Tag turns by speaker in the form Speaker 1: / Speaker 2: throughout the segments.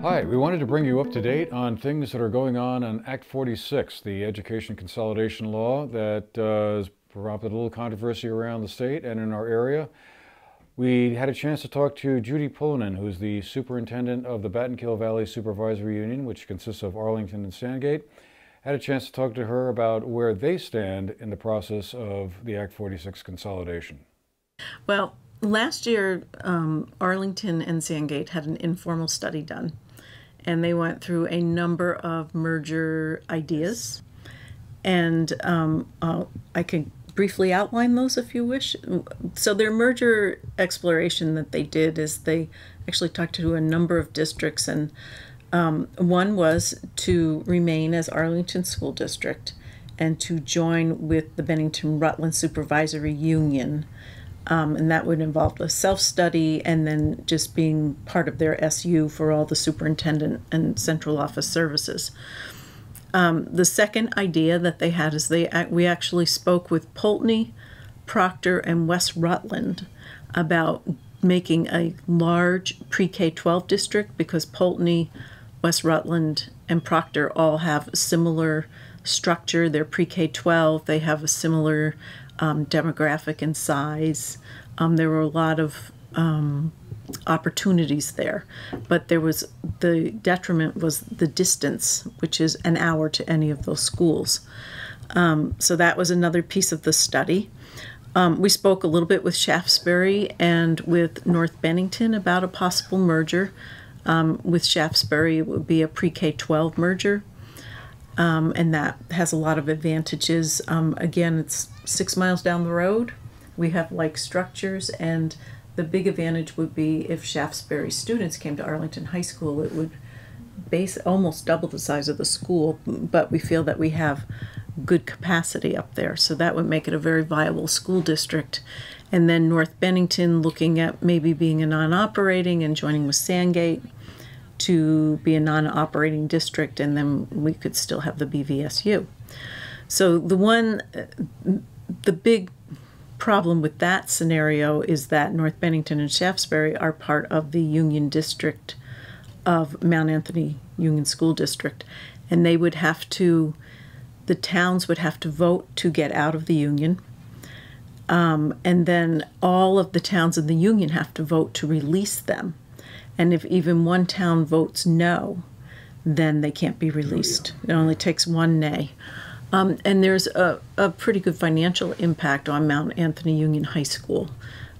Speaker 1: Hi, we wanted to bring you up to date on things that are going on Act 46, the education consolidation law that has prompted a little controversy around the state and in our area. We had a chance to talk to Judy Pullinen, who's the superintendent of the Battenkill Valley Supervisory Union, which consists of Arlington and Sandgate. Had a chance to talk to her about where they stand in the process of the Act 46 consolidation.
Speaker 2: Well, last year, Arlington and Sandgate had an informal study done, and they went through a number of merger ideas. And I could briefly outline those if you wish. So their merger exploration that they did is they actually talked to a number of districts, and one was to remain as Arlington School District and to join with the Bennington-Rutland Supervisory Union. And that would involve a self-study and then just being part of their SU for all the superintendent and central office services. The second idea that they had is we actually spoke with Poultney, Proctor, and West Rutland about making a large pre-K-12 district, because Poultney, West Rutland, and Proctor all have a similar structure. They're pre-K-12. They have a similar demographic and size. There were a lot of opportunities there, but the detriment was the distance, which is an hour to any of those schools. So that was another piece of the study. We spoke a little bit with Shaftesbury and with North Bennington about a possible merger. With Shaftesbury, it would be a pre-K-12 merger. And that has a lot of advantages. Again, it's 6 miles down the road. We have like structures, and the big advantage would be if Shaftesbury students came to Arlington High School, it would almost double the size of the school, but we feel that we have good capacity up there. So that would make it a very viable school district. And then North Bennington looking at maybe being a non-operating and joining with Sandgate to be a non-operating district, and then we could still have the BVSU. So the big problem with that scenario is that North Bennington and Shaftesbury are part of the Union District of Mount Anthony Union School District, and the towns would have to vote to get out of the Union. And then all of the towns in the Union have to vote to release them. And if even one town votes no, then they can't be released. It only takes one nay. And there's a pretty good financial impact on Mount Anthony Union High School.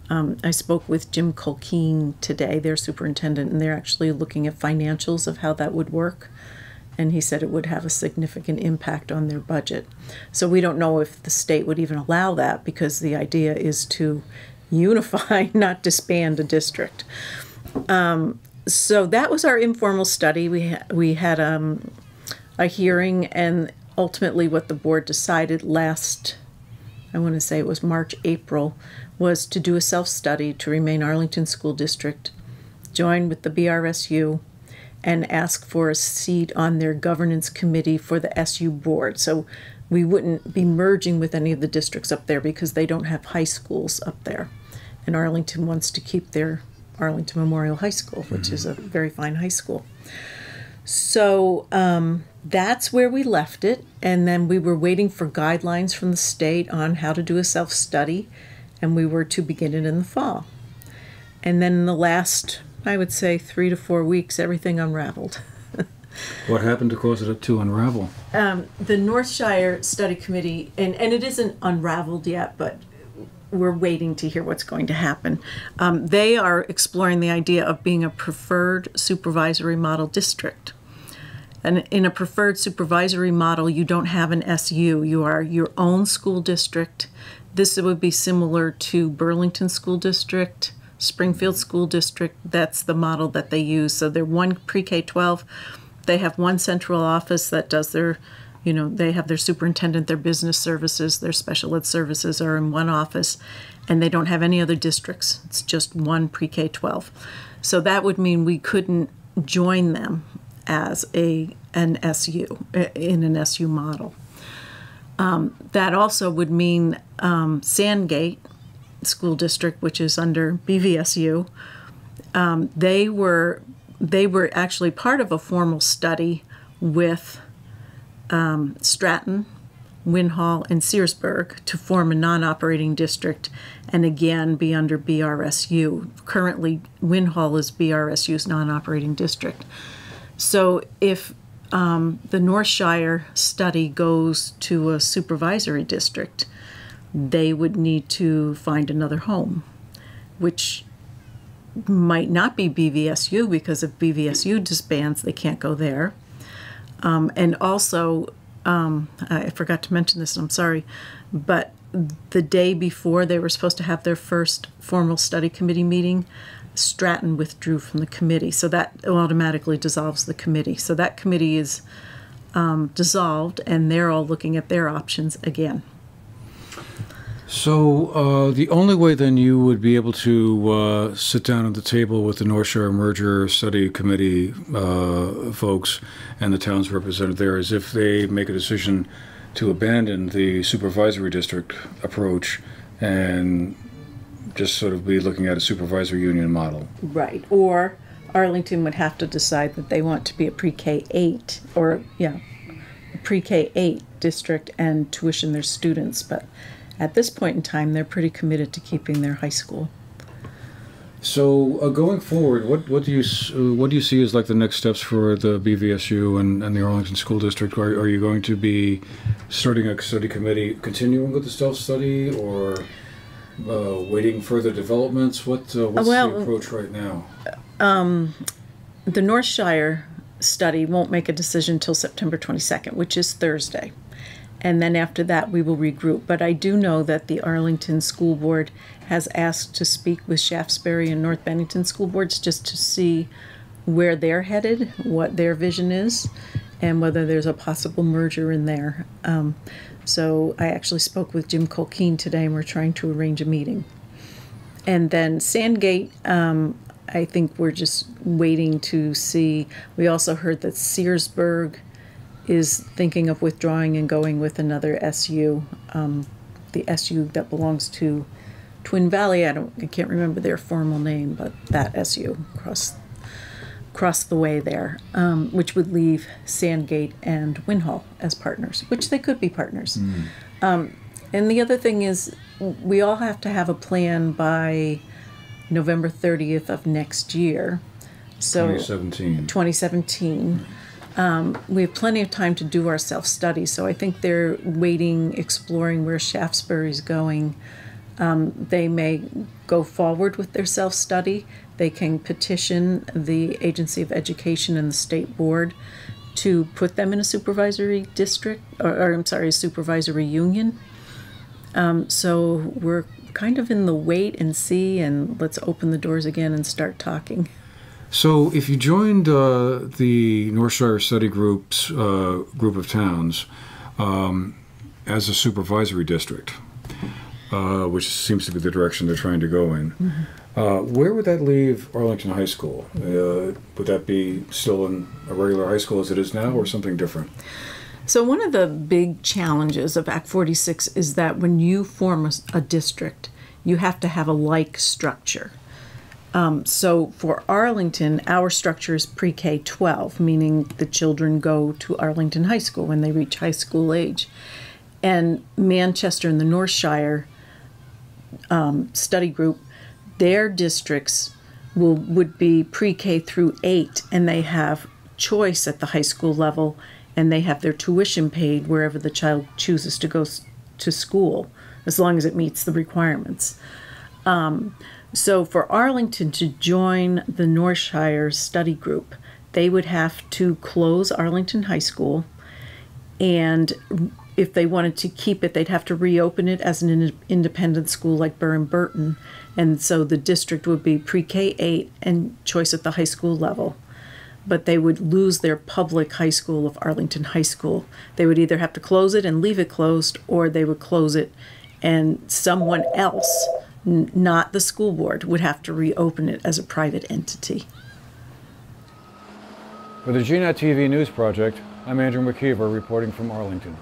Speaker 2: I spoke with Jim Colkeen today, their superintendent, and they're actually looking at financials of how that would work. And he said it would have a significant impact on their budget. So we don't know if the state would even allow that, because the idea is to unify, not disband a district. So that was our informal study. We had a hearing, and ultimately what the board decided last, I want to say it was March, April, was to do a self-study to remain Arlington School District, join with the BRSU, and ask for a seat on their governance committee for the SU board. So we wouldn't be merging with any of the districts up there because they don't have high schools up there. And Arlington wants to keep their Arlington Memorial High School, which is a very fine high school. So that's where we left it. And then we were waiting for guidelines from the state on how to do a self-study, and we were to begin it in the fall. And then in the last, I would say, 3 to 4 weeks, everything unraveled.
Speaker 1: What happened to cause it to unravel?
Speaker 2: The Northshire Study Committee, and it isn't unraveled yet, but we're waiting to hear what's going to happen. They are exploring the idea of being a preferred supervisory model district. And in a preferred supervisory model, you don't have an SU. You are your own school district. This would be similar to Burlington School District, Springfield School District. That's the model that they use. So they're one pre-K-12. They have one central office that does their, they have their superintendent, their business services, their special ed services are in one office, and they don't have any other districts. It's just one pre-K-12. So that would mean we couldn't join them as an SU, in an SU model. That also would mean Sandgate School District, which is under BVSU, they were they were actually part of a formal study with Stratton, Winhall, and Searsburg to form a non-operating district and again be under BRSU. Currently, Winhall is BRSU's non-operating district. So if the North Shire study goes to a supervisory district, they would need to find another home, which might not be BVSU, because if BVSU disbands, they can't go there. And also, I forgot to mention this, and I'm sorry, but the day before they were supposed to have their first formal study committee meeting, Stratton withdrew from the committee. So that automatically dissolves the committee. So that committee is dissolved, and they're all looking at their options again.
Speaker 1: So the only way then you would be able to sit down at the table with the North Shore Merger Study Committee folks and the towns represented there is if they make a decision to abandon the supervisory district approach and just sort of be looking at a supervisory union model.
Speaker 2: Right. Or Arlington would have to decide that they want to be a pre-K-8 or, a pre-K-8 district and tuition their students. But at this point in time, they're pretty committed to keeping their high school.
Speaker 1: So going forward, what do you see as like the next steps for the BVSU and the Arlington School District? Are you going to be starting a study committee, continuing with the self-study, or waiting further developments? What's the approach right now?
Speaker 2: The North Shire study won't make a decision until September 22nd, which is Thursday. And then after that, we will regroup. But I do know that the Arlington School Board has asked to speak with Shaftesbury and North Bennington school boards just to see where they're headed, what their vision is, and whether there's a possible merger in there. So I actually spoke with Jim Colkeen today, and we're trying to arrange a meeting. And then Sandgate, I think we're just waiting to see. We also heard that Searsburg is thinking of withdrawing and going with another SU, the SU that belongs to Twin Valley. I can't remember their formal name, but that SU across the way there, which would leave Sandgate and Winhall as partners, which they could be partners. And the other thing is, we all have to have a plan by November 30th of next year. So 2017. We have plenty of time to do our self-study, so I think they're waiting, exploring where Shaftesbury's going. They may go forward with their self-study. They can petition the Agency of Education and the State Board to put them in a supervisory district, or I'm sorry, a supervisory union. So we're kind of in the wait and see, and let's open the doors again and start talking.
Speaker 1: So if you joined the North Shire Study Group's group of towns as a supervisory district, which seems to be the direction they're trying to go in, where would that leave Arlington High School? Would that be still in a regular high school as it is now, or something different?
Speaker 2: So one of the big challenges of Act 46 is that when you form a district, you have to have a like structure. So for Arlington, our structure is pre-K-12, meaning the children go to Arlington High School when they reach high school age. And Manchester and the North Shire study group, their districts would be pre-K through 8, and they have choice at the high school level, and they have their tuition paid wherever the child chooses to go to school, as long as it meets the requirements. So for Arlington to join the North Shire study group, they would have to close Arlington High School, and if they wanted to keep it, they'd have to reopen it as an independent school like Burr and Burton, and so the district would be pre-K-8 and choice at the high school level. But they would lose their public high school of Arlington High School. They would either have to close it and leave it closed, or they would close it and someone else, not the school board, would have to reopen it as a private entity.
Speaker 1: For the GNAT TV News Project, I'm Andrew McKeever reporting from Arlington.